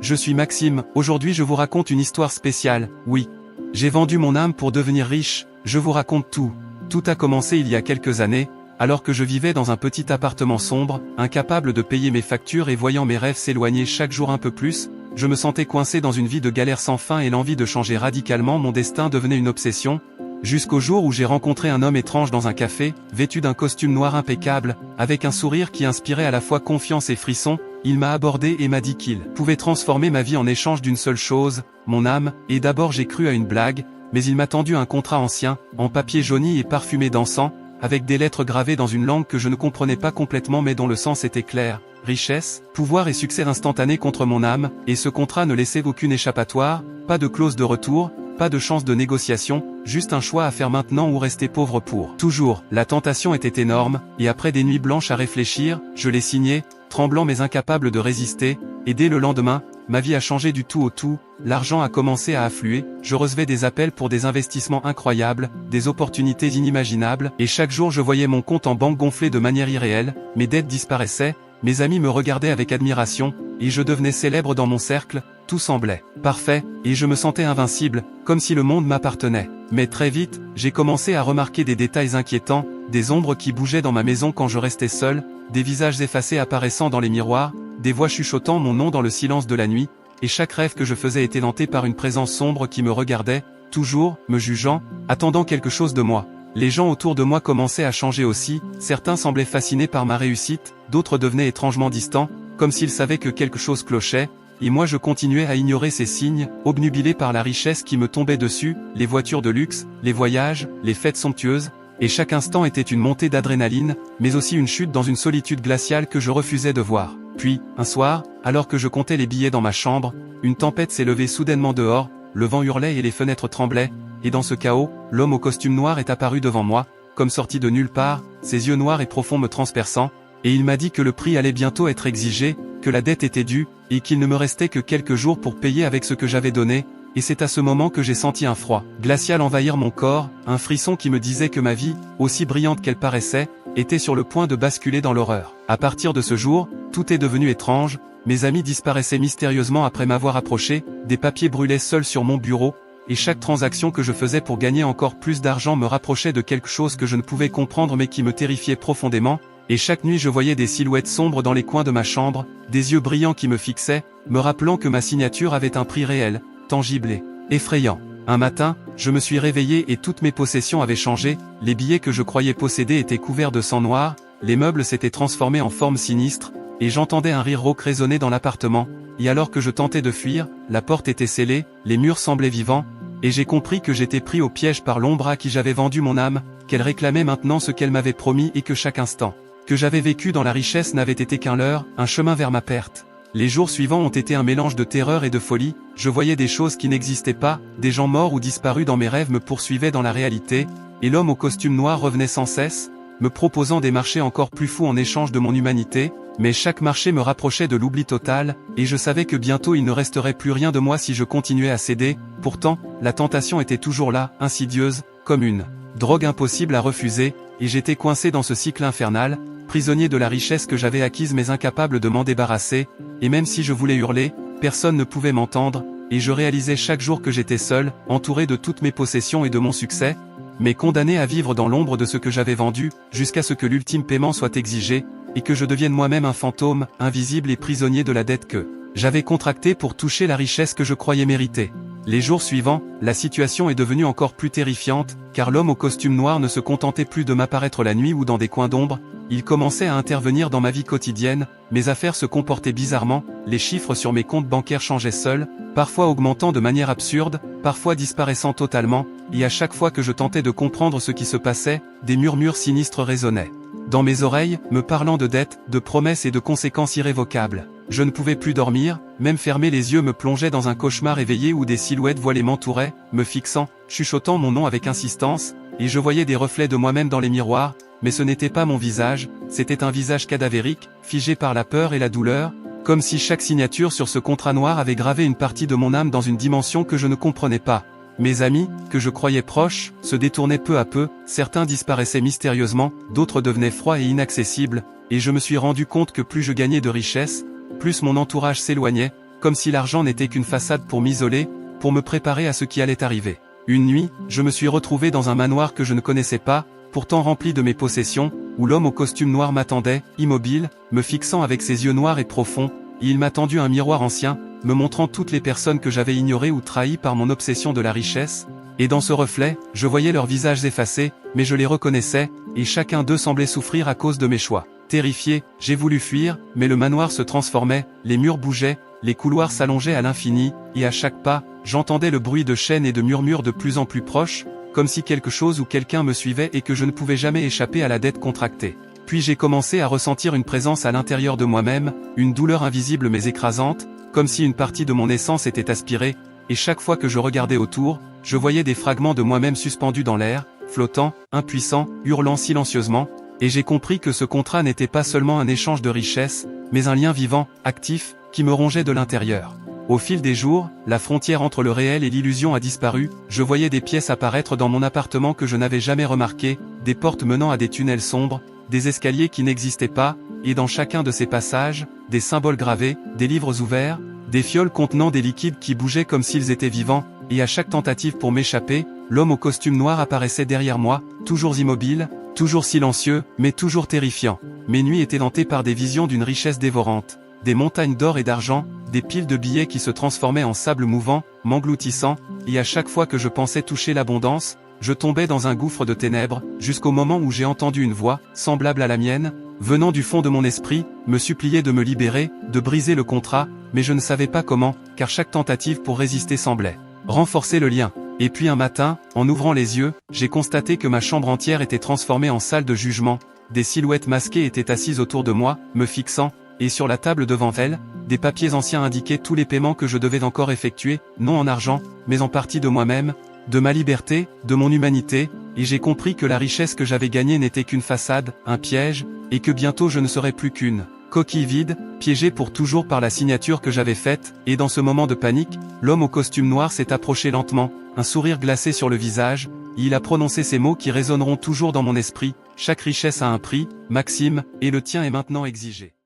je suis Maxime, aujourd'hui je vous raconte une histoire spéciale, oui. J'ai vendu mon âme pour devenir riche, je vous raconte tout. Tout a commencé il y a quelques années, alors que je vivais dans un petit appartement sombre, incapable de payer mes factures et voyant mes rêves s'éloigner chaque jour un peu plus, je me sentais coincé dans une vie de galère sans fin et l'envie de changer radicalement mon destin devenait une obsession, jusqu'au jour où j'ai rencontré un homme étrange dans un café, vêtu d'un costume noir impeccable, avec un sourire qui inspirait à la fois confiance et frisson. Il m'a abordé et m'a dit qu'il pouvait transformer ma vie en échange d'une seule chose, mon âme, et d'abord j'ai cru à une blague, mais il m'a tendu un contrat ancien, en papier jauni et parfumé d'encens, avec des lettres gravées dans une langue que je ne comprenais pas complètement mais dont le sens était clair. Richesse, pouvoir et succès instantanés contre mon âme, et ce contrat ne laissait aucune échappatoire, pas de clause de retour, pas de chance de négociation, juste un choix à faire maintenant ou rester pauvre pour toujours. La tentation était énorme, et après des nuits blanches à réfléchir, je l'ai signé, tremblant mais incapable de résister, et dès le lendemain, ma vie a changé du tout au tout, l'argent a commencé à affluer, je recevais des appels pour des investissements incroyables, des opportunités inimaginables, et chaque jour je voyais mon compte en banque gonfler de manière irréelle, mes dettes disparaissaient, mes amis me regardaient avec admiration, et je devenais célèbre dans mon cercle, tout semblait parfait, et je me sentais invincible, comme si le monde m'appartenait. Mais très vite, j'ai commencé à remarquer des détails inquiétants, des ombres qui bougeaient dans ma maison quand je restais seul, des visages effacés apparaissant dans les miroirs, des voix chuchotant mon nom dans le silence de la nuit, et chaque rêve que je faisais était hanté par une présence sombre qui me regardait, toujours, me jugeant, attendant quelque chose de moi. Les gens autour de moi commençaient à changer aussi, certains semblaient fascinés par ma réussite, d'autres devenaient étrangement distants, comme s'ils savaient que quelque chose clochait, et moi je continuais à ignorer ces signes, obnubilé par la richesse qui me tombait dessus, les voitures de luxe, les voyages, les fêtes somptueuses, et chaque instant était une montée d'adrénaline, mais aussi une chute dans une solitude glaciale que je refusais de voir. Puis, un soir, alors que je comptais les billets dans ma chambre, une tempête s'est levée soudainement dehors, le vent hurlait et les fenêtres tremblaient, et dans ce chaos, l'homme au costume noir est apparu devant moi, comme sorti de nulle part, ses yeux noirs et profonds me transperçant, et il m'a dit que le prix allait bientôt être exigé, que la dette était due, et qu'il ne me restait que quelques jours pour payer avec ce que j'avais donné, et c'est à ce moment que j'ai senti un froid glacial envahir mon corps, un frisson qui me disait que ma vie, aussi brillante qu'elle paraissait, était sur le point de basculer dans l'horreur. À partir de ce jour, tout est devenu étrange, mes amis disparaissaient mystérieusement après m'avoir approché, des papiers brûlaient seuls sur mon bureau, et chaque transaction que je faisais pour gagner encore plus d'argent me rapprochait de quelque chose que je ne pouvais comprendre mais qui me terrifiait profondément, et chaque nuit je voyais des silhouettes sombres dans les coins de ma chambre, des yeux brillants qui me fixaient, me rappelant que ma signature avait un prix réel, tangible et effrayant. Un matin, je me suis réveillé et toutes mes possessions avaient changé, les billets que je croyais posséder étaient couverts de sang noir, les meubles s'étaient transformés en formes sinistres, et j'entendais un rire rauque résonner dans l'appartement, et alors que je tentais de fuir, la porte était scellée, les murs semblaient vivants, et j'ai compris que j'étais pris au piège par l'ombre à qui j'avais vendu mon âme, qu'elle réclamait maintenant ce qu'elle m'avait promis et que chaque instant que j'avais vécu dans la richesse n'avait été qu'un leurre, un chemin vers ma perte. Les jours suivants ont été un mélange de terreur et de folie, je voyais des choses qui n'existaient pas, des gens morts ou disparus dans mes rêves me poursuivaient dans la réalité, et l'homme au costume noir revenait sans cesse, me proposant des marchés encore plus fous en échange de mon humanité, mais chaque marché me rapprochait de l'oubli total, et je savais que bientôt il ne resterait plus rien de moi si je continuais à céder. Pourtant, la tentation était toujours là, insidieuse, comme une drogue impossible à refuser, et j'étais coincé dans ce cycle infernal, prisonnier de la richesse que j'avais acquise mais incapable de m'en débarrasser, et même si je voulais hurler, personne ne pouvait m'entendre, et je réalisais chaque jour que j'étais seul, entouré de toutes mes possessions et de mon succès, mais condamné à vivre dans l'ombre de ce que j'avais vendu, jusqu'à ce que l'ultime paiement soit exigé, et que je devienne moi-même un fantôme, invisible et prisonnier de la dette que j'avais contractée pour toucher la richesse que je croyais mériter. Les jours suivants, la situation est devenue encore plus terrifiante, car l'homme au costume noir ne se contentait plus de m'apparaître la nuit ou dans des coins d'ombre, il commençait à intervenir dans ma vie quotidienne, mes affaires se comportaient bizarrement, les chiffres sur mes comptes bancaires changeaient seuls, parfois augmentant de manière absurde, parfois disparaissant totalement, et à chaque fois que je tentais de comprendre ce qui se passait, des murmures sinistres résonnaient dans mes oreilles, me parlant de dettes, de promesses et de conséquences irrévocables. Je ne pouvais plus dormir, même fermer les yeux me plongeait dans un cauchemar éveillé où des silhouettes voilées m'entouraient, me fixant, chuchotant mon nom avec insistance, et je voyais des reflets de moi-même dans les miroirs, mais ce n'était pas mon visage, c'était un visage cadavérique, figé par la peur et la douleur, comme si chaque signature sur ce contrat noir avait gravé une partie de mon âme dans une dimension que je ne comprenais pas. Mes amis, que je croyais proches, se détournaient peu à peu, certains disparaissaient mystérieusement, d'autres devenaient froids et inaccessibles, et je me suis rendu compte que plus je gagnais de richesse, plus mon entourage s'éloignait, comme si l'argent n'était qu'une façade pour m'isoler, pour me préparer à ce qui allait arriver. Une nuit, je me suis retrouvé dans un manoir que je ne connaissais pas, pourtant rempli de mes possessions, où l'homme au costume noir m'attendait, immobile, me fixant avec ses yeux noirs et profonds, et il m'a tendu un miroir ancien, me montrant toutes les personnes que j'avais ignorées ou trahies par mon obsession de la richesse, et dans ce reflet, je voyais leurs visages effacés, mais je les reconnaissais, et chacun d'eux semblait souffrir à cause de mes choix. Terrifié, j'ai voulu fuir, mais le manoir se transformait, les murs bougeaient, les couloirs s'allongeaient à l'infini, et à chaque pas, j'entendais le bruit de chaînes et de murmures de plus en plus proches, comme si quelque chose ou quelqu'un me suivait et que je ne pouvais jamais échapper à la dette contractée. Puis j'ai commencé à ressentir une présence à l'intérieur de moi-même, une douleur invisible mais écrasante, comme si une partie de mon essence était aspirée, et chaque fois que je regardais autour, je voyais des fragments de moi-même suspendus dans l'air, flottants, impuissants, hurlant silencieusement, et j'ai compris que ce contrat n'était pas seulement un échange de richesses, mais un lien vivant, actif, qui me rongeait de l'intérieur. Au fil des jours, la frontière entre le réel et l'illusion a disparu, je voyais des pièces apparaître dans mon appartement que je n'avais jamais remarquées, des portes menant à des tunnels sombres, des escaliers qui n'existaient pas, et dans chacun de ces passages, des symboles gravés, des livres ouverts, des fioles contenant des liquides qui bougeaient comme s'ils étaient vivants, et à chaque tentative pour m'échapper, l'homme au costume noir apparaissait derrière moi, toujours immobile, toujours silencieux, mais toujours terrifiant. Mes nuits étaient hantées par des visions d'une richesse dévorante, des montagnes d'or et d'argent, des piles de billets qui se transformaient en sable mouvant, m'engloutissant, et à chaque fois que je pensais toucher l'abondance, je tombais dans un gouffre de ténèbres, jusqu'au moment où j'ai entendu une voix, semblable à la mienne, venant du fond de mon esprit, me supplier de me libérer, de briser le contrat, mais je ne savais pas comment, car chaque tentative pour résister semblait renforcer le lien. Et puis un matin, en ouvrant les yeux, j'ai constaté que ma chambre entière était transformée en salle de jugement, des silhouettes masquées étaient assises autour de moi, me fixant, et sur la table devant elles, des papiers anciens indiquaient tous les paiements que je devais encore effectuer, non en argent, mais en partie de moi-même, de ma liberté, de mon humanité, et j'ai compris que la richesse que j'avais gagnée n'était qu'une façade, un piège, et que bientôt je ne serais plus qu'une coquille vide, piégée pour toujours par la signature que j'avais faite, et dans ce moment de panique, l'homme au costume noir s'est approché lentement, un sourire glacé sur le visage, et il a prononcé ces mots qui résonneront toujours dans mon esprit, chaque richesse a un prix, Maxime, et le tien est maintenant exigé.